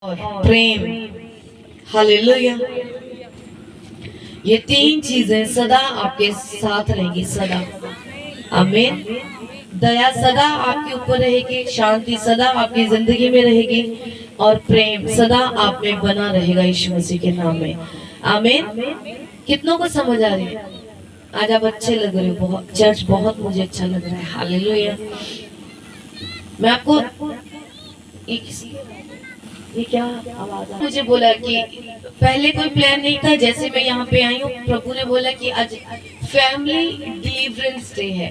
और प्रेम। हालेलुया। ये तीन चीजें सदा आपके साथ रहेंगी, सदा। आमीन। दया सदा आपके ऊपर रहेगी, शांति सदा आपकी जिंदगी में रहेगी और प्रेम सदा आप में बना रहेगा यीशु मसीह के नाम में। आमीन। कितनों को समझ आ रही है? आज आप अच्छे लग रहे हो, बहुत चर्च बहुत मुझे अच्छा लग रहा है। हालेलुया। मैं आपको ये क्या आवाज है? मुझे बोला कि पहले कोई प्लान नहीं था, जैसे मैं यहाँ पे आई हूँ प्रभु ने बोला कि आज फैमिली डिलीवरेंस डे है,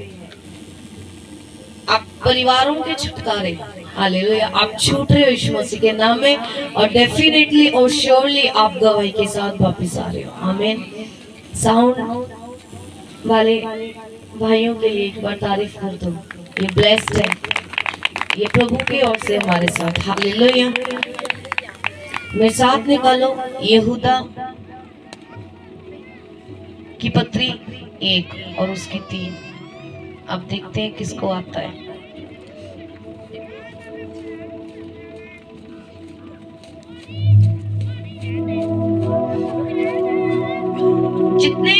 आप परिवारों के छुटकारे। हालेलुया। आप छूट रहे हो यीशु मसीह के नाम में और डेफिनेटली और श्योरली आप गवाही के साथ वापस आ रहे हो। आमीन। साउंड वाले भाइयों के लिए एक बार तारीफ कर दो। ये ब्लेस्ड है, ये प्रभु की ओर से हमारे साथ। हालेलुया। मेरे साथ निकालो यहूदा की पत्री 1 और उसकी 3। अब देखते हैं किसको आता है। जितने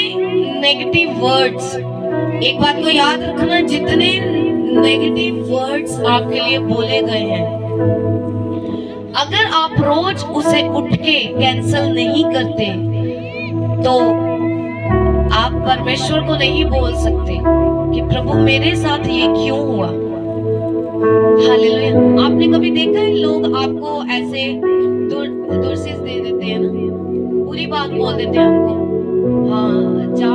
नेगेटिव वर्ड्स, एक बात को याद रखना, जितने नेगेटिव वर्ड्स आपके लिए बोले गए हैं, अगर आप रोज उसे उठ के कैंसल नहीं करते तो आप परमेश्वर को नहीं बोल सकते कि प्रभु मेरे साथ ये क्यों हुआ। हालेलुया। आपने कभी देखा है लोग आपको ऐसे दुर्सिस दे देते हैं ना, पूरी बात बोल देते हैं आपको। हाँ, जा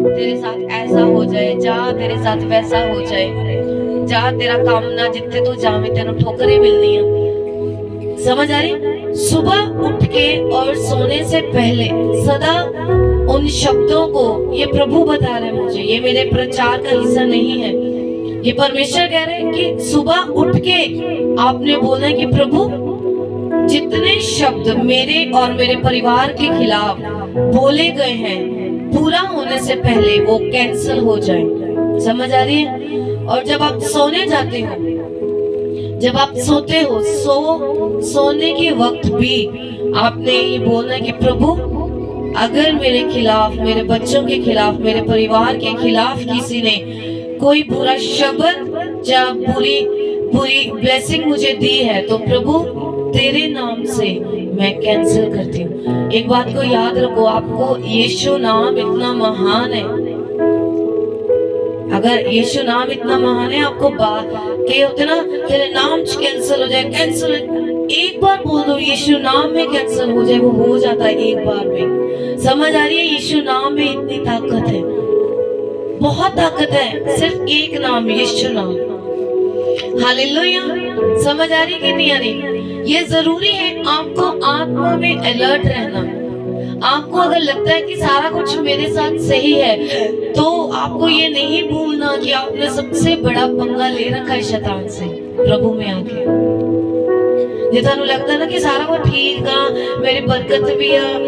तेरे साथ ऐसा हो जाए, जा तेरे साथ वैसा हो जाए, जा तेरा काम ना जितने तू जावे तेनों ठोकरें मिलनी है। समझ आ रही? सुबह उठ के और सोने से पहले सदा उन शब्दों को, ये प्रभु बता रहे हैं मुझे, ये मेरे प्रचार का हिस्सा नहीं है, ये परमेश्वर कह रहे हैं कि सुबह उठ के आपने बोला है कि प्रभु जितने शब्द मेरे और मेरे परिवार के खिलाफ बोले गए हैं, पूरा होने से पहले वो कैंसिल हो जाए। समझ आ रही है? और जब आप सोने जाते हो, जब आप सोते हो, सोने के वक्त भी आपने ये बोलना है कि प्रभु अगर मेरे खिलाफ, मेरे बच्चों के खिलाफ, मेरे परिवार के खिलाफ किसी ने कोई बुरा शब्द या बुरी ब्लेसिंग मुझे दी है तो प्रभु तेरे नाम से मैं कैंसिल करती हूँ। एक बात को याद रखो, आपको यीशु नाम इतना महान है। अगर यीशु नाम इतना महान है, आपको के होते ना तेरे नाम कैंसिल हो जाए, कैंसिल, एक बार बोल दो यीशु नाम में कैंसिल हो जाए, वो हो जाता है एक बार में। समझ आ रही है? यीशु नाम में इतनी ताकत है, बहुत ताकत है, सिर्फ एक नाम, यीशु नाम। हालेलुया। समझ आ रही कि नहीं आ रही? ये जरूरी है आपको आत्मा में अलर्ट रहना। आपको अगर लगता है कि सारा कुछ मेरे साथ सही है तो आपको ये नहीं भूलना कि आपने सबसे बड़ा पंगा ले रखा है शैतान से प्रभु में आके। जे थानू लगता है ना कि सारा कुछ ठीक है, मेरी बरकत भी है,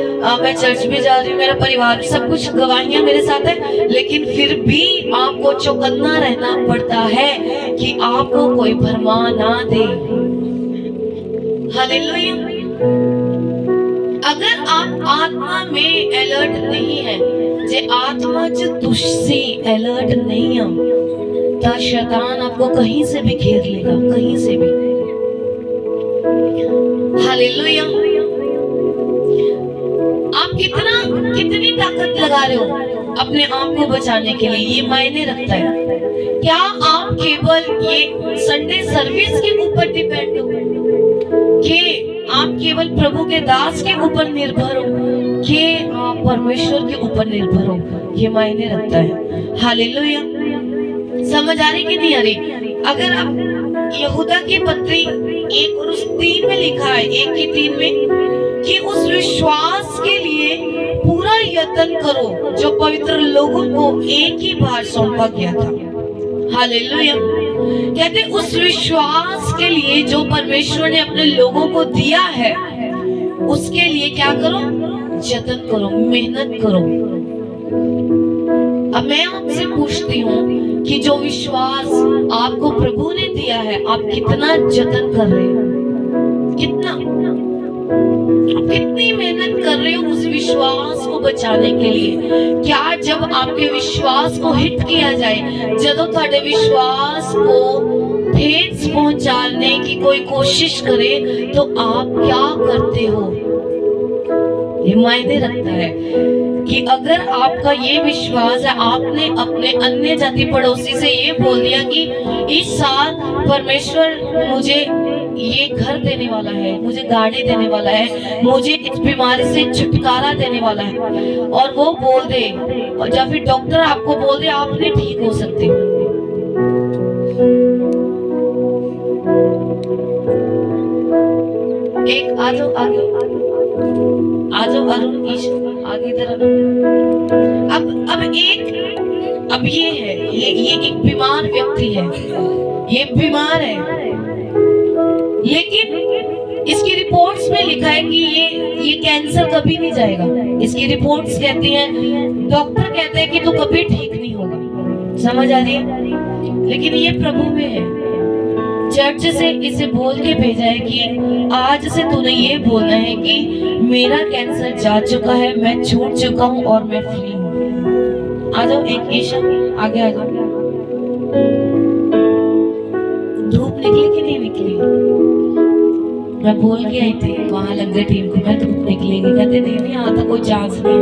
मैं चर्च भी जा रही हूँ, मेरा परिवार भी, सब कुछ गवाहियां मेरे साथ है, लेकिन फिर भी आपको चौकन्ना रहना पड़ता है कि आपको कोई भरमा ना दे। हालेलुया। अगर आप आत्मा में अलर्ट नहीं है, जे आत्मा च तुसी अलर्ट नहीं है, तो शैतान आपको कहीं से भी घेर लेगा, कहीं से भी। हालेलुया। आप कितनी ताकत लगा रहे हो अपने आप को बचाने के लिए, ये मायने रखता है। क्या आप केवल ये संडे सर्विस के ऊपर डिपेंड हो, कि आप केवल प्रभु के दास के ऊपर निर्भर हो, कि आप परमेश्वर के ऊपर निर्भर हो, ये मायने रखता है। हालेलुया। समझ आ रही कि नहीं आ रही? अगर आप यहूदा की पत्री 1 और उस 3 में लिखा है, 1 की 3 में, कि उस विश्वास के लिए पूरा यत्न करो जो पवित्र लोगों को एक ही बार सौंपा गया था। हालेलुया। कहते उस विश्वास के लिए जो परमेश्वर ने अपने लोगों को दिया है, उसके लिए क्या करो? जतन करो, मेहनत करो। अब मैं आपसे पूछती हूँ कि जो विश्वास आपको प्रभु ने दिया है, आप कितना जतन कर रहे हो? कितना? कितनी मेहनत कर रहे हो उस विश्वास को बचाने के लिए। क्या जब आपके विश्वास को हिट किया जाए, जब ਤੁਹਾਡੇ विश्वास को ठेस पहुंचाने की कोई कोशिश करे, तो आप क्या करते हो? ये मायने रखता है कि अगर आपका ये विश्वास है, आपने अपने अन्य जाति पड़ोसी से ये बोल दिया कि इस साल परमेश्वर मुझे ये घर देने वाला है, मुझे गाड़ी देने वाला है, मुझे इस बीमारी से छुटकारा देने वाला है, और वो बोल दे, और या फिर डॉक्टर आपको बोल दे आप नहीं ठीक हो सकते, एक आ जाओ आगे, आ जाओ अरुण आगे इधर। अब ये है, ये एक बीमार व्यक्ति है, ये बीमार है, लेकिन इसकी रिपोर्ट्स में लिखा है कि ये कैंसर कभी नहीं जाएगा। इसकी रिपोर्ट्स कहती हैं, डॉक्टर कहते हैं कि तू कभी ठीक नहीं होगा। समझ आ रही है? लेकिन ये प्रभु में है। चर्च से इसे बोल के भेजा है कि आज से तूने ये बोलना है कि मेरा कैंसर जा चुका है, मैं छूट चुका हूँ और मैं फ्री हूँ। आ जाओ एक ईशा, आगे आ जाओ। धूप निकली कि नहीं निकली? मैं बोल के आई थी वहां लंगर टीम को, मैं धूप निकलेगी, कहते नहीं नहीं आता कोई चांस नहीं है।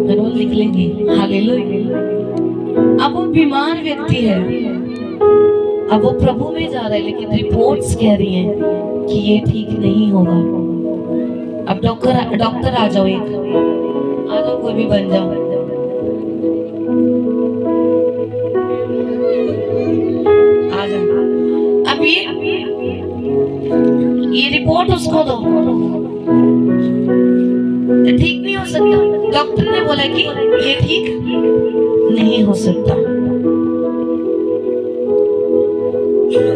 मैं बोल निकलेंगी, हालेलुया। अब वो बीमार व्यक्ति है, अब वो प्रभु में जा रहा है, लेकिन रिपोर्ट्स कह रही हैं कि ये ठीक नहीं होगा। अब डॉक्टर आ जाओ, एक आ जाओ, कोई भी बन जाओ। आ जाओ। अब ये रिपोर्ट उसको दो, ठीक नहीं हो सकता। डॉक्टर ने बोला कि ये ठीक नहीं हो सकता।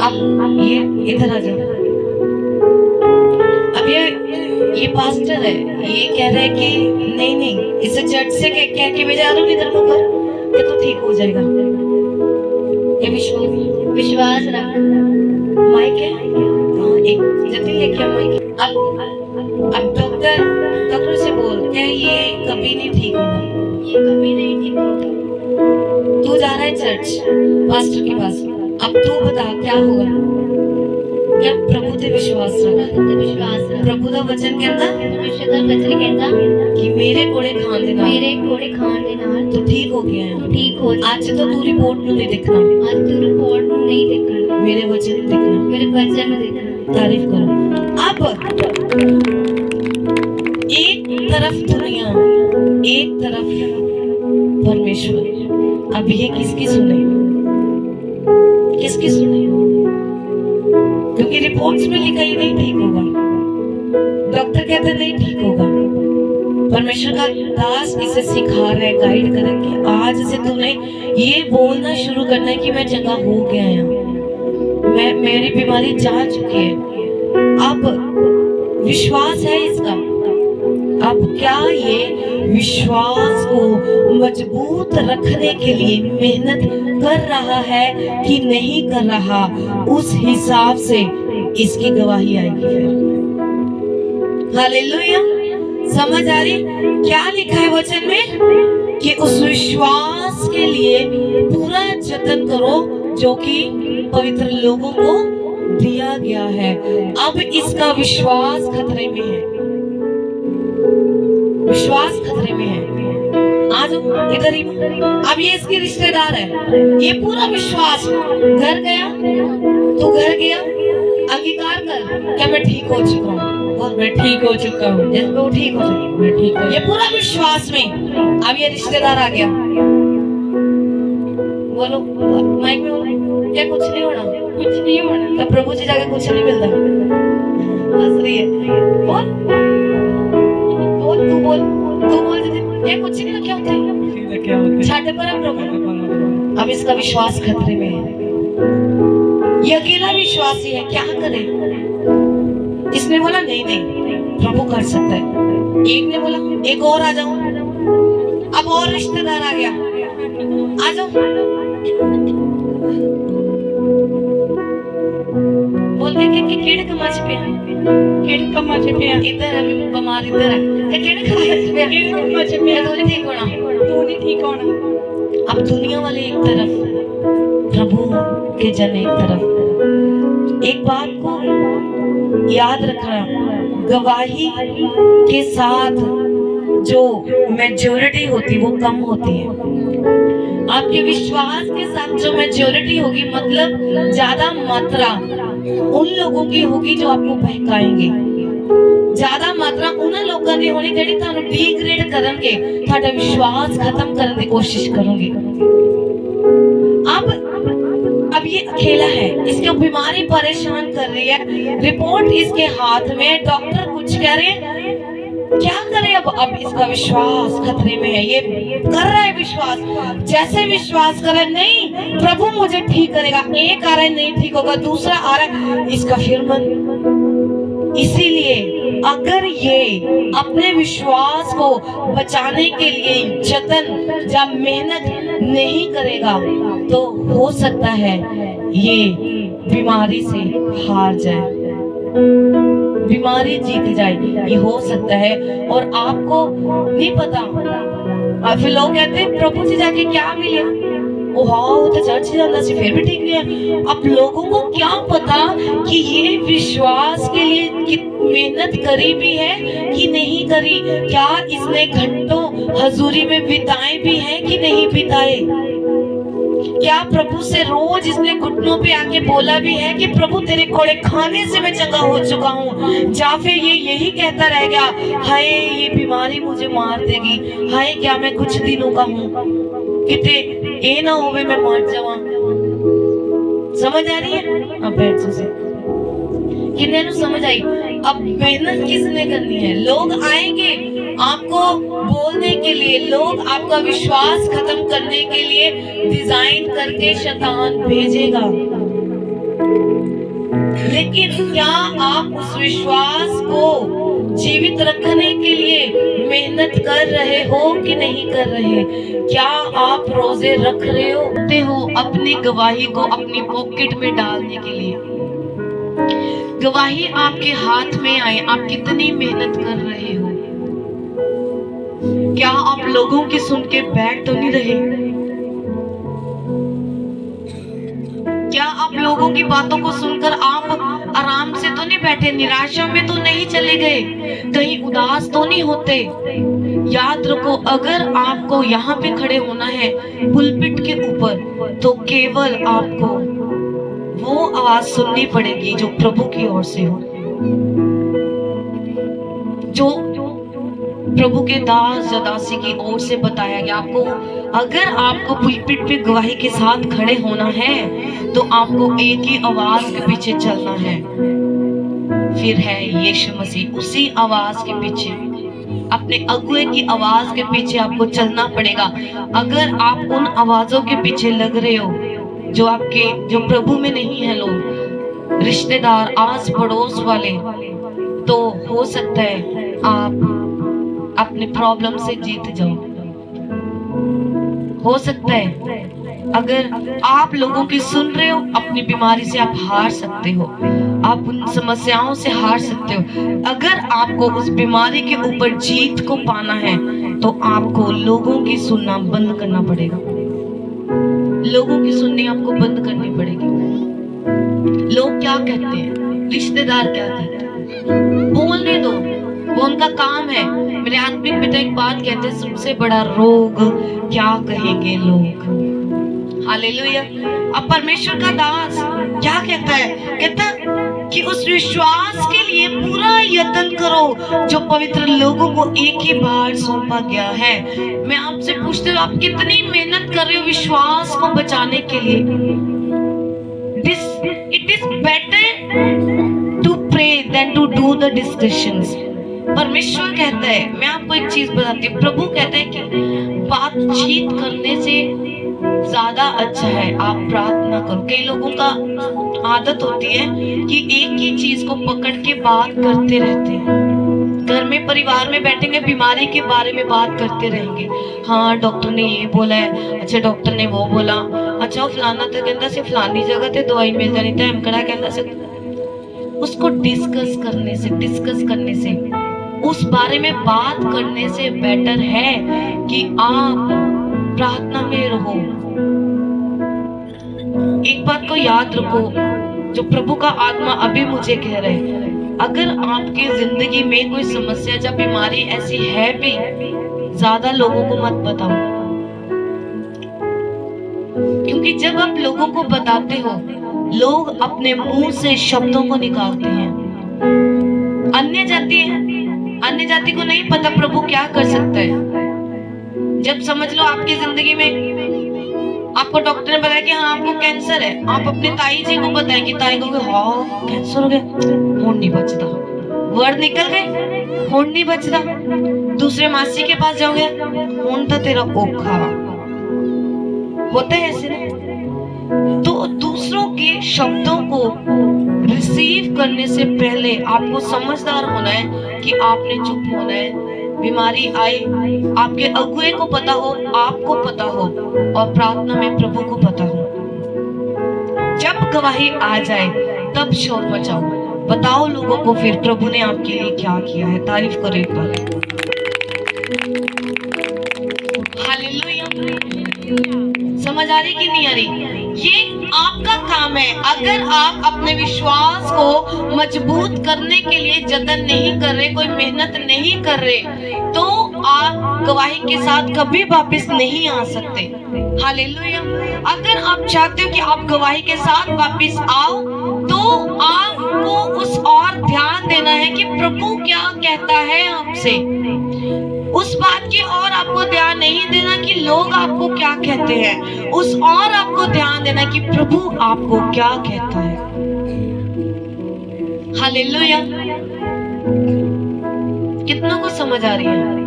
अब ये इधर आ जाओ। अब ये पास्टर है, ये कह रहा है कि नहीं नहीं, इसे चर्च से कह के भेजा रहा हूँ इधर को कर, ये तो ठीक हो जाएगा। ये विश्वास रख। माइक है कहाँ? एक जल्दी लेके आओ माइक। अब डॉक्टर से बोल क्या ये कभी नहीं ठीक होगा, ये कभी नहीं ठीक होगा। तू जा रहा है चर्च पास्टर के पास, अब तू बता क्या होगा? क्या प्रभु ते विश्वास रख, प्रभु दा वचन कहता, परमेश्वर दा वचन कहता कि मेरे कोड़े खान दे नाल तू ठीक हो गया है, तू ठीक हो। आज तो तू रिपोर्ट नु नहीं देखना, आज तू रिपोर्ट नु नहीं देखना, मेरे वचन नु देखना, मेरे वचन नु देखना। तारीफ करो। अब एक तरफ दुनिया, एक तरफ परमेश्वर। अब ये किसकी सुने? किसकी सुने? क्योंकि रिपोर्ट्स में लिखा ही नहीं ठीक होगा, डॉक्टर कहते नहीं ठीक होगा। परमेश्वर का दास इसे सिखा रहा है, गाइड कर रहा है कि आज से तूने ये बोलना शुरू करना है कि मैं चंगा हो गया हूं, मेरी बीमारी जा चुकी है। अब विश्वास है इसका। अब क्या ये विश्वास को मजबूत रखने के लिए मेहनत कर रहा है कि नहीं कर रहा, उस हिसाब से इसकी गवाही आएगी फिर। हालेलुया। समझ आ रही? क्या लिखा है वचन में कि उस विश्वास के लिए पूरा जतन करो जो कि पवित्र लोगों को दिया गया है। अब इसका विश्वास खतरे में है, विश्वास खतरे में है। आज इधर ही, अब ये इसके रिश्तेदार है, ये पूरा विश्वास घर गया तो घर गया, अंगीकार कर क्या मैं ठीक हो चुका हूँ, और मैं ठीक हो चुका हूँ, वो ठीक हो चुका, मैं ठीक हूँ, ये पूरा विश्वास में। अब ये रिश्तेदार आ गया, बोलो माइक में बोलो, क्या कुछ नहीं होना, कुछ नहीं होना, तब प्रभु जी जाके कुछ नहीं मिलता। हंस रही है, बोल तू बोल ये कुछ नहीं ना, क्या होता है छाटे पर प्रभु। अब इसका विश्वास खतरे में है, ये अकेला विश्वासी है, क्या करे? इसने बोला नहीं नहीं प्रभु कर सकता है, एक ने बोला एक और आ जाओ, अब और रिश्तेदार आ गया, आ जाओ, बोल के कीड़े कमाच पे ਕਿਹੜੇ ਕੰਮਾਂ 'ਚ ਪਿਆ इधर है बीमार इधर है ये केड़े काम च पिया ਕਿਹੜੇ ਕੰਮਾਂ 'ਚ ਪਿਆ थोड़ी ठीक होना ਤੂੰ ਨਹੀਂ ਠੀਕ ਹੋਣਾ अब दुनिया वाले एक तरफ प्रभु के जन एक तरफ एक बात को याद रखना गवाही के साथ जो मेजॉरिटी होती वो कम होती है आपके विश्वास के साथ जो मेजॉरिटी होगी मतलब ज्यादा मात्रा उन लोगों की होगी जो आपको बहकाएंगे ज्यादा मात्रा उन्हां लोगों की होनी जेहड़े तुहानू डिग्रेड करनगे तुहाडा विश्वास खत्म करने की कोशिश करोगे अब ये अकेला है इसको बीमारी परेशान कर रही है रिपोर्ट इसके हाथ में डॉक्टर कुछ कह रहे हैं क्या करे अब इसका विश्वास खतरे में है ये कर रहा है विश्वास जैसे विश्वास करे नहीं प्रभु मुझे ठीक करेगा एक आ रहा है नहीं ठीक होगा दूसरा आ रहा है इसका फिर मन इसीलिए अगर ये अपने विश्वास को बचाने के लिए जतन या मेहनत नहीं करेगा तो हो सकता है ये बीमारी से हार जाए बीमारी जीत जाए ये हो सकता है और आपको नहीं पता फिर लोग कहते हैं प्रभु जी जाके क्या मिले ओ हाँ वो तो चर्च जाता सी फिर भी ठीक नहीं है अब लोगों को क्या पता कि ये विश्वास के लिए मेहनत करी भी है कि नहीं करी क्या इसने घंटों हजूरी में बिताए भी है कि नहीं बिताए क्या प्रभु से रोज इसने घुटनों पे आके बोला भी है कि प्रभु तेरे कोड़े खाने से मैं चंगा हो चुका हूँ या फिर ये यही कहता रह गया हाय ये बीमारी मुझे मार देगी हाय क्या मैं कुछ दिनों का हूँ किते ए ना होवे मैं मर जावा समझ आ रही है अब बैठ से किन्ने नु समझ आई अब मेहनत किसने करनी है लोग आएंगे आपको बोलने के लिए लोग आपका विश्वास खत्म करने के लिए डिजाइन करके शैतान भेजेगा लेकिन क्या आप उस विश्वास को जीवित रखने के लिए मेहनत कर रहे हो कि नहीं कर रहे क्या आप रोजे रख रहे हो अपनी गवाही को अपनी पॉकेट में डालने के लिए गवाही आपके हाथ में आए आप कितनी मेहनत कर रहे हो क्या आप लोगों की सुन के बैठ तो नहीं रहे क्या आप लोगों की बातों को सुनकर आप आराम से तो नहीं बैठे निराशा में तो नहीं चले गए कहीं उदास तो नहीं होते याद रखो अगर आपको यहाँ पे खड़े होना है पुलपिट के ऊपर तो केवल आपको वो आवाज सुननी पड़ेगी जो प्रभु की ओर से हो जो प्रभु के दास या दासी की ओर से बताया गया आपको अगर आपको पुलपिट पे गवाही के साथ खड़े होना है तो आपको एक ही आवाज के पीछे चलना है फिर है यीशु मसीह उसी आवाज के पीछे अपने अगुए की आवाज के पीछे आपको चलना पड़ेगा अगर आप उन आवाजों के पीछे लग रहे हो जो प्रभु में नहीं है लोग रिश्तेदार आस पड़ोस वाले तो हो सकता है आप अपने प्रॉब्लम से जीत जाओ हो सकता है अगर आप लोगों की सुन रहे हो अपनी बीमारी से आप हार सकते हो आप उन समस्याओं से हार सकते हो अगर आपको उस बीमारी के ऊपर जीत को पाना है तो आपको लोगों की सुनना बंद करना पड़ेगा लोगों की सुननी आपको बंद करनी पड़ेगी लोग क्या कहते हैं रिश्तेदार क्या कहते हैं बोलने दो वो उनका काम है मेरे आत्मिक पिता एक बात कहते हैं सबसे बड़ा रोग क्या कहेंगे लोग हालेलुया अब परमेश्वर का दास क्या कहता है कहता कि उस विश्वास के लिए पूरा यत्न करो जो पवित्र लोगों को एक ही बार सौंपा गया है मैं आपसे पूछती हूँ आप कितनी मेहनत कर रहे हो विश्वास को बचाने के लिए it is better to pray than to do the discussions परमेश्वर कहता है मैं आपको एक चीज बताती हूँ प्रभु कहता है कि बातचीत करने से ज्यादा अच्छा है आप प्रार्थना करो कई लोगों का आदत होती है कि एक ही चीज को पकड़ के बात करते रहते हैं घर में परिवार में बैठेंगे बीमारी के बारे में बात करते रहेंगे हाँ डॉक्टर ने ये बोला है अच्छा डॉक्टर ने वो बोला अच्छा फलाना तो कहता से फलानी जगह ते दवाई मिल जानी तो एमकड़ा कहता से उसको डिस्कस करने से उस बारे में बात करने से बेटर है कि आप प्रार्थना में रहो। एक बात को याद रखो, जो प्रभु का आत्मा अभी मुझे कह रहे हैं, अगर आपकी जिंदगी में कोई समस्या या बीमारी ऐसी है भी, ज्यादा लोगों को मत बताओ, क्योंकि जब आप लोगों को बताते हो, लोग अपने मुंह से शब्दों को निकालते हैं। अन्य जाति को नहीं पता प्रभु क्या कर सकता है। जब समझ लो आपकी जिंदगी में आपको डॉक्टर ने बताया कि हाँ आपको कैंसर है, आप अपने ताई जी को बताएं कि ताई को हाँ कैंसर हो गया, खून नहीं बचता, वर्ड निकल गए, खून नहीं बचता। दूसरे मासी के पास जाओगे, खून था तेरा ओखा, होता है ऐसे ना। तो दूसरों के शब्दों को रिसीव करने से पहले आपको समझदार होना है कि आपने चुप होना है। बीमारी आए, आपके अगुए को पता हो, आपको पता हो, और प्रार्थना में प्रभु को पता हो। जब गवाही आ जाए तब शोर मचाओ, बताओ लोगों को फिर प्रभु ने आपके लिए क्या किया है। तारीफ करो एक बार। हालेलुया। समझ आ रही कि नहीं आ रही? ये आपका काम है। अगर आप अपने विश्वास को मजबूत करने के लिए जतन नहीं कर रहे, कोई मेहनत नहीं कर रहे, तो आप गवाही के साथ कभी वापस नहीं आ सकते। हालेलुया। अगर आप चाहते हो कि आप गवाही के साथ वापस आओ, तो आपको उस और ध्यान देना है कि प्रभु क्या कहता है आपसे। उस बात की और आपको ध्यान नहीं देना कि लोग आपको क्या कहते हैं, उस और आपको ध्यान देना कि प्रभु आपको क्या कहता है। हालेलुया। कितना को समझ आ रही है?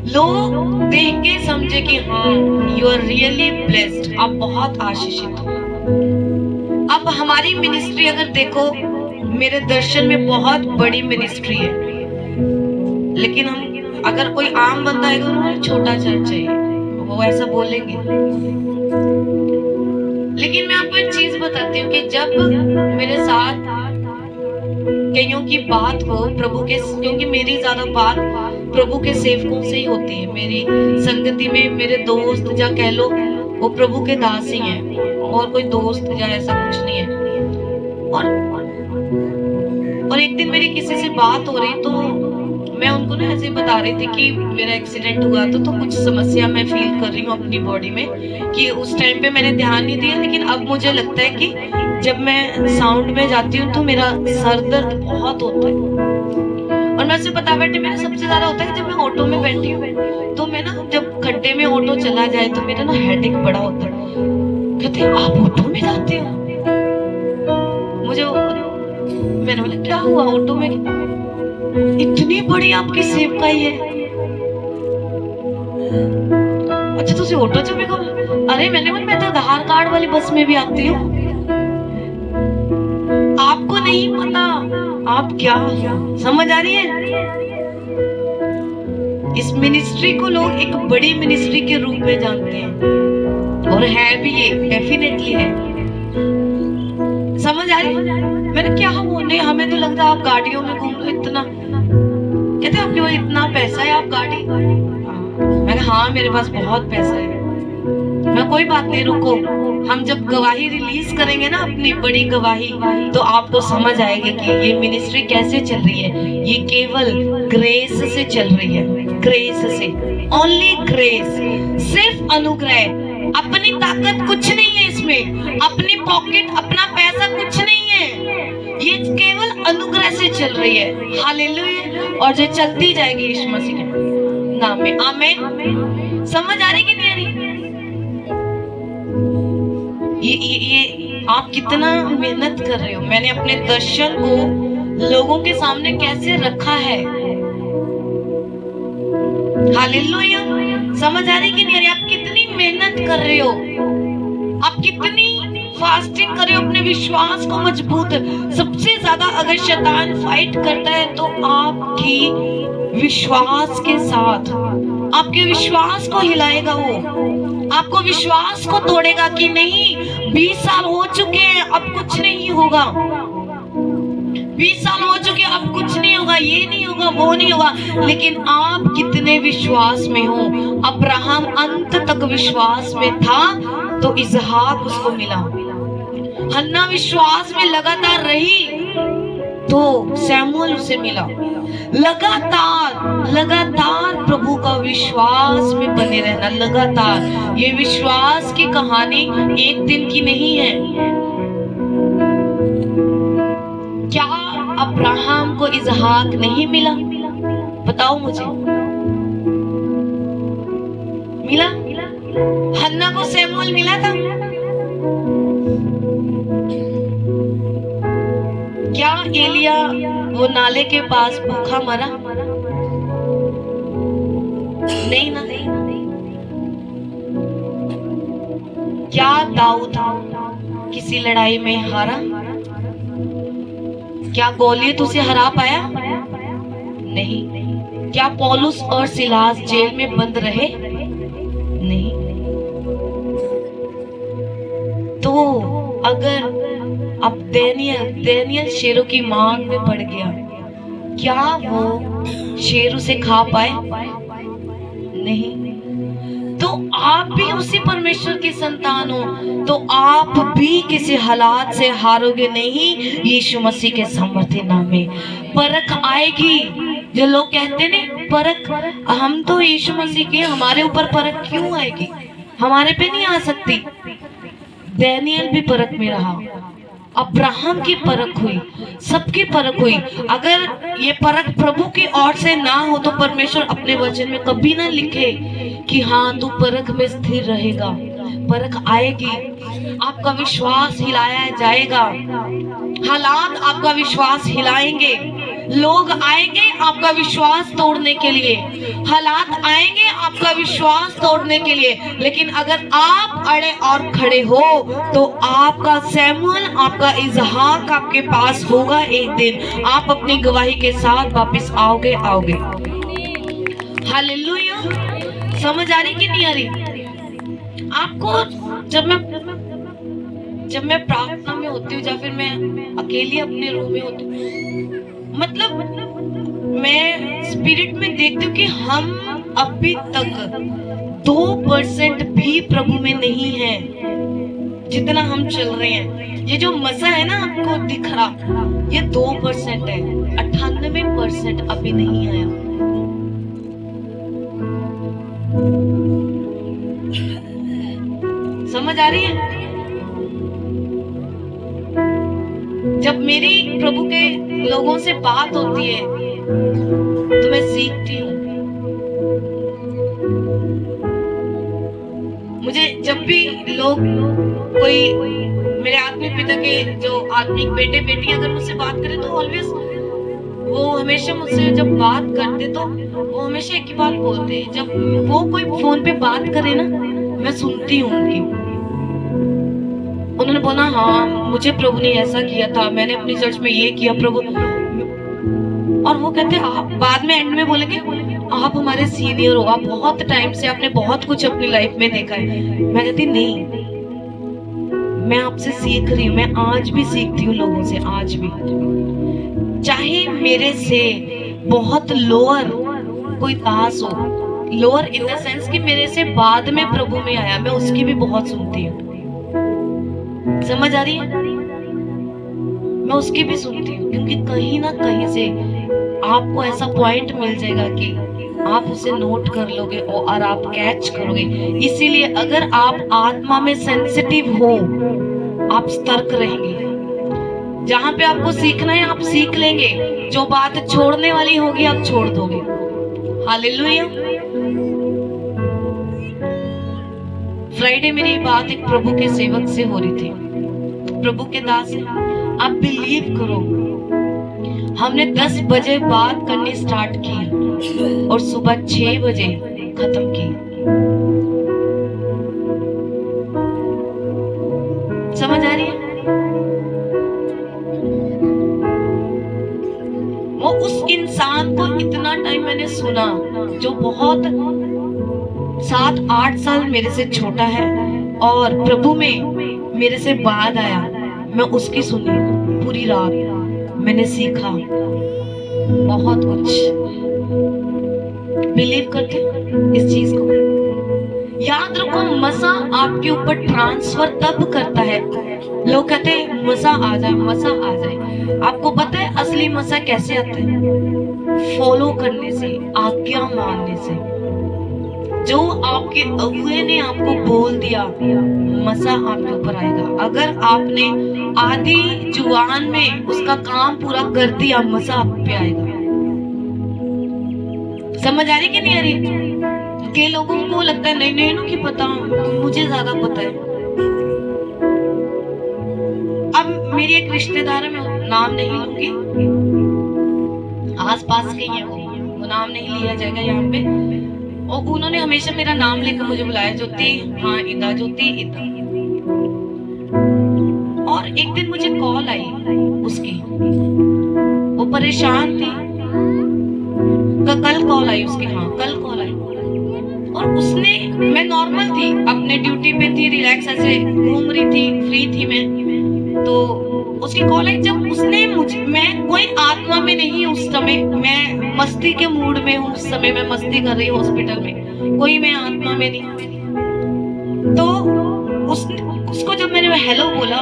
लोग देख के समझे कि हाँ यू आर रियली ब्लेस्ड, आप बहुत आशीषित हो। अब हमारी मिनिस्ट्री अगर देखो, मेरे दर्शन में बहुत बड़ी मिनिस्ट्री है, लेकिन हम अगर कोई आम बंदा है तो छोटा चर्च है, वो ऐसा बोलेंगे। लेकिन मैं आपको एक चीज बताती हूँ कि जब मेरे साथ कईयों की बात हो प्रभु के, क्योंकि मेरी ज्यादा बात प्रभु के सेवकों से ही होती है। मेरी संगति में मेरे दोस्त या कह लो वो प्रभु के दास ही हैं, और कोई दोस्त या ऐसा कुछ नहीं है। और एक दिन मेरी किसी से बात हो रही, तो मैं उनको ना ऐसे बता रही थी कि मेरा एक्सीडेंट हुआ तो कुछ समस्या मैं फील कर रही हूँ अपनी बॉडी में, कि उस टाइम पे मैंने ध्यान नहीं दिया, लेकिन अब मुझे लगता है कि जब मैं साउंड में जाती हूँ तो मेरा सर दर्द बहुत होता है। और मैं उससे बता बैठी, मेरा सबसे ज्यादा होता है जब मैं ऑटो में बैठी हूँ, तो मैं ना जब खड्डे में ऑटो चला जाए तो मेरा ना हेडेक बड़ा होता है। कहते आप ऑटो में जाते हो? मुझे मैंने बोला क्या हुआ, ऑटो में इतनी बड़ी आपकी सेवकाई है? अच्छा तुझे ऑटो च भी को? अरे मैंने बोला मैं तो आधार कार्ड वाली बस में भी आती हूँ। आपको नहीं पता आप क्या, समझ आ रही है? इस मिनिस्ट्री को लोग एक बड़ी मिनिस्ट्री के रूप में जानते हैं, और है भी, ये डेफिनेटली है। समझ आ रही है? मैंने क्या होने, हमें तो लगता है आप गाड़ियों में घूम लो इतना। कहते आपके पास इतना पैसा है, आप गाड़ी? मैंने हाँ मेरे पास बहुत पैसा है। मैं कोई बात नहीं, रुको, हम जब गवाही रिलीज करेंगे ना अपनी बड़ी गवाही, तो आपको समझ आएगी कि ये मिनिस्ट्री कैसे चल रही है। ये केवल ग्रेस से चल रही है, ग्रेस से, ओनली ग्रेस, सिर्फ अनुग्रह। अपनी ताकत कुछ नहीं है इसमें, अपनी पॉकेट अपना पैसा कुछ नहीं है, ये केवल अनुग्रह से चल रही है। हालेलुया। और जो चलती जाएगी यीशु मसीह के नाम में, आमीन। समझ आ रही कि नहीं आ रही? ये आप कितना मेहनत कर रहे हो। मैंने अपने दर्शन को लोगों के सामने कैसे रखा है। हालेलुया। समझ आ रही कि नहीं आ रही? आप कितनी मेहनत कर रहे हो, आप कितनी फास्टिंग कर रहे हो अपने विश्वास को मजबूत। सबसे ज्यादा अगर शैतान फाइट करता है तो आपकी विश्वास के साथ, आपके विश्वास को हिलाएगा, वो आपको विश्वास को तोड़ेगा कि नहीं 20 साल हो चुके हैं अब कुछ नहीं होगा। 20 साल हो चुके, अब कुछ नहीं होगा, ये नहीं होगा, वो नहीं होगा। लेकिन आप कितने विश्वास में हो? अब्राहम अंत तक विश्वास में था तो इसहाक उसको मिला। हन्ना विश्वास में लगातार रही तो सैमुअल उसे मिला। लगातार लगातार प्रभु का विश्वास में बने रहना, लगातार। ये विश्वास की कहानी एक दिन की नहीं है। क्या अब्राहम को इसहाक नहीं मिला? बताओ मुझे। मिला? हन्ना को सैमुअल मिला था? क्या एलिया वो नाले के पास भूखा मरा? नहीं ना। क्या दाऊद किसी लड़ाई में हारा? क्या गोलियत उसे हरा पाया? नहीं। क्या पौलुस और सिलास जेल में बंद रहे? नहीं। तो अगर अब डेनियल शेरों की मांग में पड़ गया, क्या वो शेर उसे खा पाए? नहीं। तो आप भी उसी परमेश्वर की संतान हो, तो आप भी किसी हालात से हारोगे नहीं। यीशु मसीह के सामर्थ्य नाम में परख आएगी। जो लोग कहते नहीं परख, हम तो यीशु मसीह के, हमारे ऊपर परख क्यों आएगी? हमारे पे नहीं आ सकती। डेनियल भी परख में रहा, अब्राहम की परख हुई, सबकी परख हुई। अगर ये परख प्रभु की ओर से ना हो तो परमेश्वर अपने वचन में कभी ना लिखे कि हाँ तू परख में स्थिर रहेगा। परख आएगी, आपका विश्वास हिलाया जाएगा, हालात आपका विश्वास हिलाएंगे, लोग आएंगे आपका विश्वास तोड़ने के लिए, हालात आएंगे आपका विश्वास तोड़ने के लिए। लेकिन अगर आप अड़े और खड़े हो तो आपका सैमुअल, आपका इसहाक आपके पास होगा। एक दिन आप अपनी गवाही के साथ वापस आओगे। हालेलुया। समझ आ रही कि नहीं आ रही आपको? जब मैं प्रार्थना में होती हूँ या फिर मैं अकेली अपने रूम में होती हूँ, मतलब मैं स्पिरिट में देखती हूँ कि हम अभी तक 2% भी प्रभु में नहीं है। जितना हम चल रहे हैं, ये जो मजा है ना आपको दिख रहा, ये 2% है। 98% अभी नहीं आया। समझ आ रही है? जब मेरी प्रभु के लोगों से बात होती है तो मैं सीखती हूँ। मुझे जब भी लोग, कोई मेरे आत्मिक पिता के जो आत्मिक बेटे बेटी अगर मुझसे बात करें तो ऑलवेज वो हमेशा मुझसे जब बात करते तो वो हमेशा एक ही बात बोलते हैं। जब वो कोई फोन पे बात करे ना, मैं सुनती हूँ उनकी। उन्होंने बोला हाँ मुझे प्रभु ने ऐसा किया था, मैंने अपनी चर्च में ये किया प्रभु। और वो कहते आप बाद में एंड में बोलेंगे आप हमारे सीनियर हो, आप बहुत टाइम से, आपने बहुत कुछ अपनी लाइफ में देखा है। मैं कहती नहीं, मैं आपसे सीख रही हूँ, मैं आज भी सीखती हूँ लोगों से, आज भी। चाहे मेरे से बहुत लोअर कोई दास हो, लोअर इन द सेंस कि मेरे से बाद में प्रभु में आया, मैं उसकी भी बहुत सुनती हूँ। समझ आ रही है? मैं उसकी भी सुनती हूँ, क्योंकि कहीं ना कहीं से आपको ऐसा पॉइंट मिल जाएगा कि आप उसे नोट कर लोगे और आप कैच करोगे। इसीलिए अगर आप आत्मा में सेंसिटिव हो, आप सतर्क रहेंगे। जहां पे आपको सीखना है आप सीख लेंगे, जो बात छोड़ने वाली होगी आप छोड़ दोगे। हालेलुया। फ्राइडे मेरी बात एक प्रभु के सेवक से हो रही थी, प्रभु के दास है। आप बिलीव करो, हमने 10 बजे बात करनी स्टार्ट की और सुबह 6 बजे खत्म की। समझ आ रही है? वो उस इंसान को इतना टाइम मैंने सुना जो बहुत 7-8 साल मेरे से छोटा है और प्रभु में मेरे से बाद आया। मैं उसकी सुनी पूरी रात। मैंने सीखा बहुत कुछ। बिलीव करते हो इस चीज को? याद रखो, मजा आपके ऊपर ट्रांसफर तब करता है। लोग कहते हैं मजा आ जाए, मजा आ जाए। आपको पता है असली मजा कैसे आता है? फॉलो करने से, आज्ञा मानने से। जो आपके अगुए ने आपको बोल दिया, मजा आपके ऊपर आएगा। अगर आपने आधी जुबान में उसका काम पूरा कर दिया, मजा आप पे आएगा। समझ आ रही कि नहीं आ रही? के लोगों को लगता है नहीं नहीं कि पता, मुझे ज्यादा पता है। अब मेरी एक रिश्तेदार है, मैं नाम नहीं लूंगी, आस पास के ही है वो नाम नहीं लिया जाएगा यहाँ पे। और उन्होंने हमेशा मेरा नाम लेकर मुझे बुलाया, ज्योति, हाँ इदा, ज्योति इदा। और एक दिन मुझे कॉल आई उसकी, वो परेशान थी। कल कॉल आई उसकी, हाँ कल कॉल आई। और उसने, मैं नॉर्मल थी, अपने ड्यूटी पे थी, रिलैक्स ऐसे घूम रही थी, फ्री थी मैं, तो उसकी कॉल आई। जब उसने मुझे, मैं कोई आत्मा में नहीं उस समय, मैं मस्ती के मूड में हूँ उस समय, मैं मस्ती कर रही हूँ हॉस्पिटल में, कोई मैं आत्मा में नहीं। तो उसको जब मैंने हेलो बोला,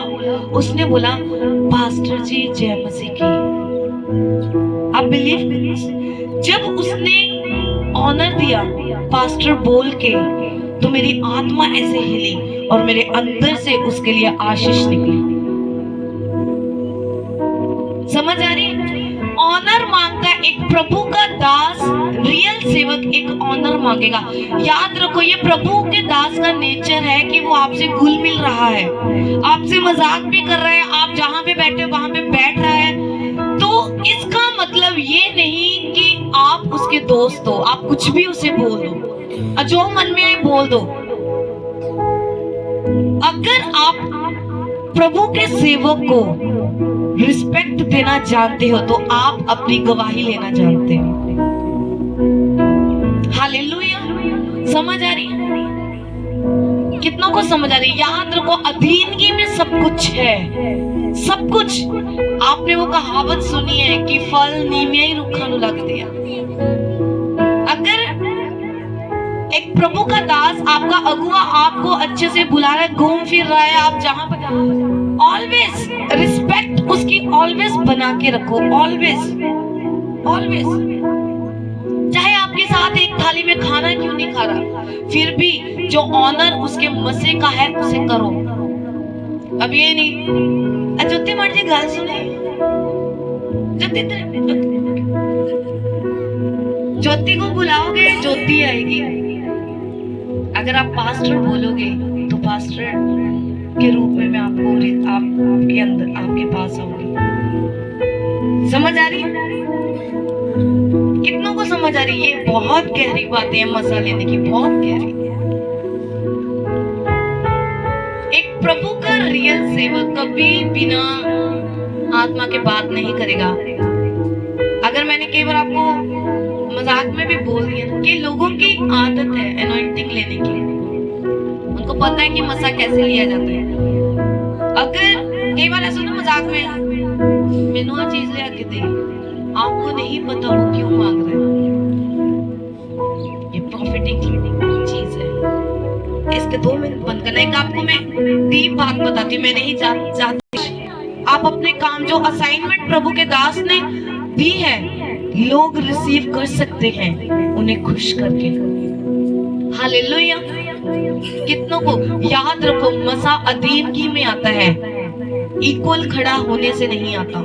उसने बोला पास्टर जी जय मसीह की। आप बिलीव, जब उसने ऑनर दिया पास्टर बोल के, तो मेरी आत्मा ऐसे हिली और मेरे अंदर से उसके लिए आशीष निकली। समझ आ रही है? ऑनर मांगता है एक प्रभु का दास, रियल सेवक एक ऑनर मांगेगा। याद रखो, ये प्रभु के दास का नेचर है कि वो आपसे घुल मिल रहा है, आपसे मजाक भी कर रहा है, आप जहां पे बैठे वहां पे बैठ रहा है। तो इसका मतलब ये नहीं कि आप उसके दोस्त हो, आप कुछ भी उसे बोल दो, जो मन में आए बोल दो। अगर आप प्रभु के सेवक को रिस्पेक्ट देना जानते हो, तो आप अपनी गवाही लेना जानते हो। हालेलुया। समझ आ रही है? कितनों को समझ आ रही है? याद रखो, अधीनगी में सब कुछ है, सब कुछ। आपने वो कहावत सुनी है कि फल नीमिया ही रुखा नु लग दिया। अगर एक प्रभु का दास, आपका अगुआ आपको अच्छे से बुला रहा है, घूम फिर रहा है, आप जहां पर, ऑलवेज रिस्पेक्ट उसकी ऑलवेज बना के रखो, ऑलवेज ऑलवेज। चाहे आपके साथ एक थाली में खाना क्यों नहीं खा रहा, फिर भी जो ऑनर उसके मसे का है उसे करो। अब ये नहीं ज्योति मर्जी गाल सुने, ज्योति को बुलाओगे ज्योति आएगी। अगर आप पास्टर बोलोगे तो पास्टर के रूप में मैं आपके अंदर, आपके पास आऊंगी। समझ आ रही है? कितनों को समझ आ रही है? ये बहुत गहरी बातें हैं मजा लेने की, बहुत गहरी। एक प्रभु का रियल सेवक कभी बिना आत्मा के बात नहीं करेगा। अगर मैंने कई बार आपको मजाक में भी बोल दिया ना कि लोगों की आदत है एनॉइंटिंग लेने की, उनको पता है कि मजा कैसे लिया जाता है। अगर कई बार ऐसा ना मजाक में, मैनू आ चीज ले आके दे, आपको नहीं पता वो क्यों मांग रहा है। ये प्रॉफिटिक चीज है, इसके 2 मिनट बंद करना। एक आपको मैं डीप बात बताती हूँ, मैं नहीं चाहती। आप अपने काम, जो असाइनमेंट प्रभु के दास ने दी है, लोग रिसीव कर सकते हैं उन्हें खुश करके। हालेलुया। कितनों को याद रखो, मजा अधीनगी में आता है, इक्वल खड़ा होने से नहीं आता।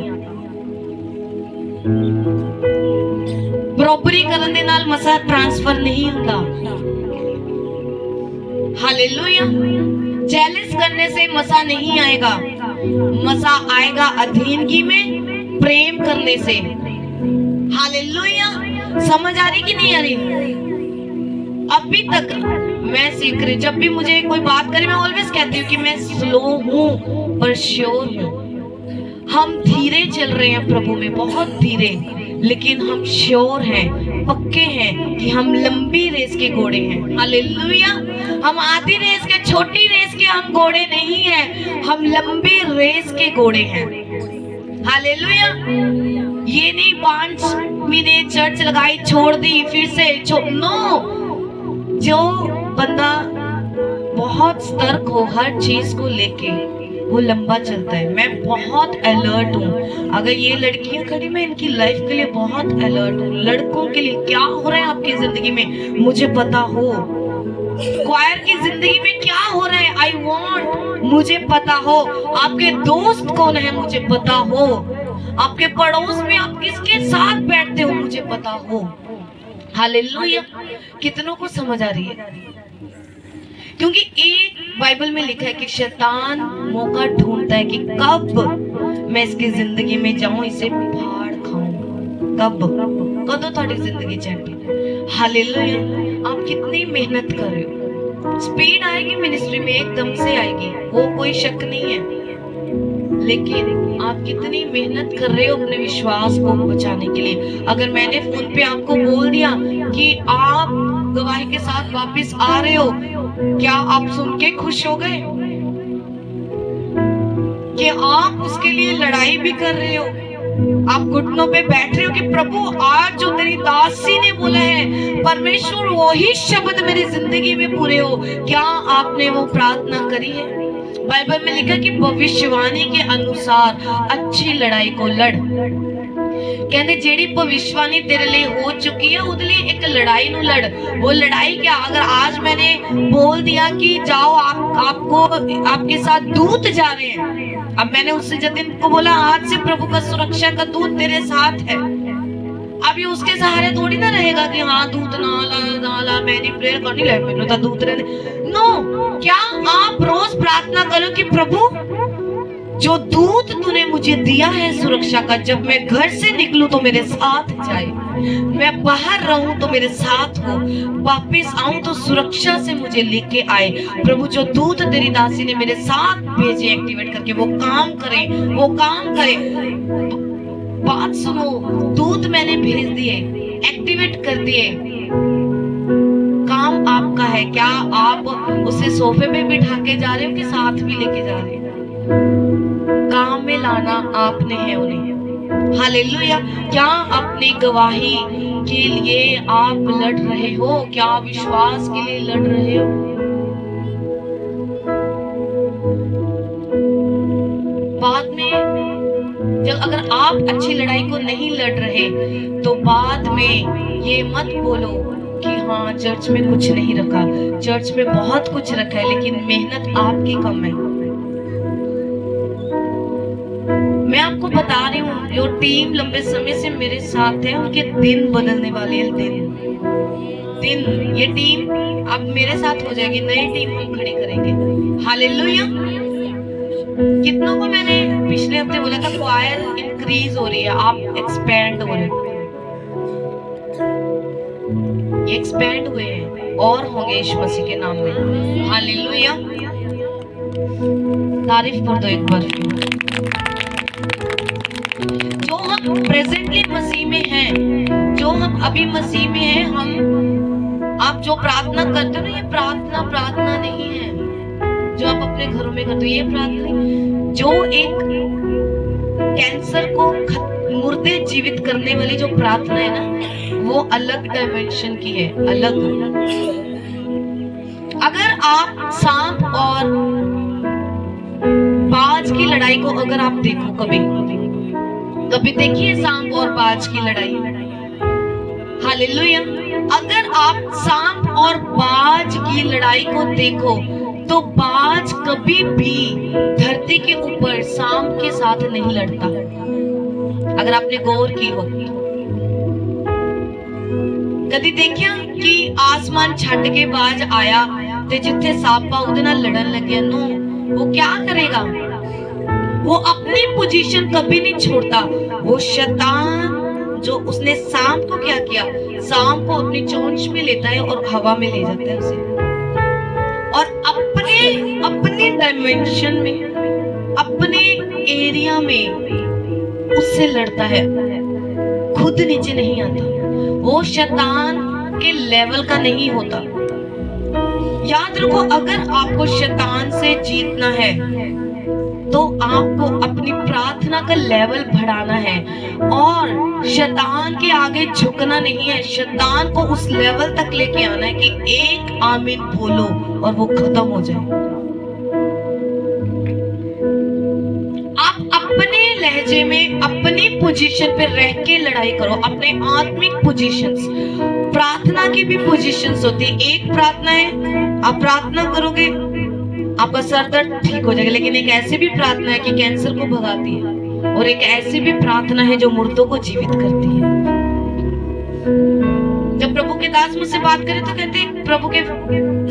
बराबरी करने दे नाल मसा ट्रांसफर नहीं होता। हालेलुया। जेलस करने से मसा नहीं आएगा, मजा आएगा अधीनगी में, प्रेम करने से। हालेलुया। समझ आ रही कि नहीं आ रही? अभी तक मैं सीख रही, जब भी मुझे कोई बात करे मैं ऑलवेज कहती हूँ कि मैं स्लो हूँ पर श्योर हूँ। हम धीरे चल रहे हैं प्रभु में, बहुत धीरे, लेकिन हम श्योर हैं, पक्के हैं कि हम लंबी रेस के घोड़े हैं। हालेलुया। हम आधी रेस के, छोटी रेस के हम घोड़े नहीं हैं, हम लंबी रेस के घोड़े हैं। हालेलुया। ये नहीं 5 महीने चर्च लगाई छोड़ दी फिर से नो। जो बंदा बहुत सतर्क हो हर चीज को लेके वो लंबा चलता है। मैं बहुत अलर्ट हूँ। अगर ये लड़कियां खड़ी मैं इनकी लाइफ के लिए बहुत अलर्ट हूँ। लड़कों के लिए क्या हो रहा है आपकी जिंदगी में मुझे पता हो। क्वायर की जिंदगी में क्या हो रहा है आई वांट मुझे पता हो। आपके दोस्त कौन है मुझे पता हो। आपके पड़ोस में आप किसके साथ बैठते हो मुझे पता हो। हालेलुया। कितनों को समझ आ रही है? क्योंकि एक बाइबल में लिखा है कि शैतान मौका ढूंढता है कि कब मैं इसकी जिंदगी में जाऊं इसे फाड़ खाऊं। कब थोड़ी जिंदगी चैंपियन। हालेलुया। आप कितनी मेहनत कर रहे हो। स्पीड आएगी मिनिस्ट्री में एकदम से आएगी वो कोई शक नहीं है। लेकिन आप कितनी मेहनत कर रहे हो अपने विश्वास को बचाने के लिए। अगर मैंने फोन पे आपको बोल दिया कि आप गवाही के साथ वापस आ रहे हो, क्या आप सुन के खुश हो गए? कि आप उसके लिए लड़ाई भी कर रहे हो। आप घुटनों पे बैठ रहे हो कि प्रभु आज जो तेरी दासी ने बोला है परमेश्वर वही शब्द मेरी जिंदगी में पूरे हो। क्या आपने वो प्रार्थना करी है? बाइबल में लिखा कि भविष्यवाणी के अनुसार अच्छी लड़ाई को लड़। कहते जेड़ी भविष्यवाणी तेरे लिए हो चुकी है उदे लिए एक लड़ाई नु लड़। वो लड़ाई क्या? अगर आज मैंने बोल दिया कि जाओ आपको आपके साथ दूत जा रहे हैं। अब मैंने उससे जतिन को बोला आज से प्रभु का सुरक्षा का दूत तेरे साथ है। अब ये उसके सहारे थोड़ी ना रहेगा कि हाँ दूत ना ला मेरी प्रेयर करनी ले मैंने तो दूत रहने। नो। क्या आप रोज प्रार्थना करो कि प्रभु जो दूत तूने मुझे दिया है सुरक्षा का, जब मैं घर से निकलूं तो मेरे साथ जाए, मैं बाहर रहूं तो मेरे साथ हो, वापस आऊं तो सुरक्षा से मुझे लेके आए। प्रभु जो दूत तेरी दासी ने मेरे साथ भेजे एक्टिवेट करके वो काम करे। बात सुनो, दूत मैंने भेज दिए, एक्टिवेट कर दिए, काम आपका है। क्या आप उसे सोफे पे बिठा के जा रहे हो कि साथ भी लेके जा रहे हो? काम में लाना आपने है उन्हें। हालेलुया। क्या अपनी गवाही के लिए आप लड़ रहे हो? क्या विश्वास के लिए लड़ रहे हो? बाद में जब अगर आप अच्छी लड़ाई को नहीं लड़ रहे तो बाद में ये मत बोलो कि हाँ चर्च में कुछ नहीं रखा। चर्च में बहुत कुछ रखा है लेकिन मेहनत आपकी कम है। मैं आपको बता रही हूँ जो टीम लंबे समय से मेरे साथ है उनके दिन बदलने वाले हैं। दिन ये टीम अब मेरे साथ हो जाएगी, नई टीम हम खड़ी करेंगे। हालेलुया। कितनों को मैंने पिछले हफ्ते बोला था क्वायर इंक्रीज हो रही है, आप एक्सपैंड हो रहे हो। ये एक्सपैंड हुए हैं और होंगे यीशु मसीह के नाम में। हालेलुया। तारीफ कर दो एक बार फिर। जो हम प्रेजेंटली मसीह में हैं, जो हम अभी मसीह में हैं, हम आप जो प्रार्थना करते हो ना, ये प्रार्थना नहीं है जो आप अपने घरों में करते हो। ये प्रार्थना नहीं, जो एक कैंसर को मुर्दे जीवित करने वाली जो प्रार्थना है ना, वो अलग डायमेंशन की है, अलग। अगर आप सांप और बाज की लड़ाई को अगर आप देखो, कभी देखिए सांप और बाज की लड़ाई। हालेलुया। अगर आप सांप और बाज की लड़ाई को देखो तो बाज कभी भी धरती के ऊपर सांप के साथ नहीं लड़ता। अगर आपने गौर की हो, कभी देखिया कि आसमान छट के बाज आया ते जिथे सांप उहदे नाल लड़न लगे नो, वो क्या करेगा? वो अपनी पोजीशन कभी नहीं छोड़ता। वो शैतान जो उसने सांप को क्या किया, सांप को अपनी चोंच में लेता है और हवा में ले जाता है उसे, और अपने डायमेंशन में, अपने एरिया में उससे लड़ता है, खुद नीचे नहीं आता। वो शैतान के लेवल का नहीं होता। याद रखो, अगर आपको शैतान से जीतना है तो आपको अपनी प्रार्थना का लेवल बढ़ाना है और शैतान के आगे झुकना नहीं है। शैतान को उस लेवल तक लेके आना है कि एक आमीन बोलो और वो खत्म हो जाए। आप अपने लहजे में अपनी पोजीशन पे रह के लड़ाई करो, अपने आत्मिक पोजीशंस। प्रार्थना की भी पोजीशंस होती है। एक प्रार्थना है, आप प्रार्थना करोगे आपका सर दर्द ठीक हो जाएगा, लेकिन एक ऐसी भी प्रार्थना है कि कैंसर को भगाती है, और एक ऐसी भी प्रार्थना है जो मुर्दों को जीवित करती है। जब प्रभु के दास मुझसे बात करे तो कहते प्रभु के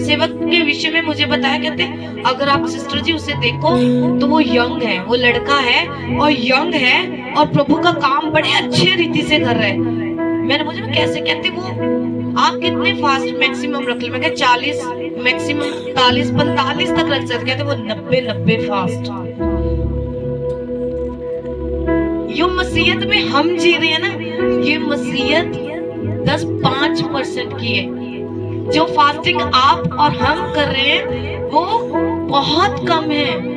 सेवक के विषय में मुझे बताया, कहते अगर आप सिस्टर जी उसे देखो तो वो यंग है, वो लड़का है और यंग है और प्रभु का काम बड़े अच्छे रीति से कर रहा है। मैंने मुझे कैसे, कहते वो आप कितने फास्ट मैक्सिमम रख ले, मैं कहते 40 मैक्सिमम 40-45 तक रख सकते, कहते वो 90 फास्ट। यो मसीहत में हम जी रहे हैं ना, ये मसीहत 10-5% की है। जो फास्टिंग आप और हम कर रहे हैं वो बहुत कम है।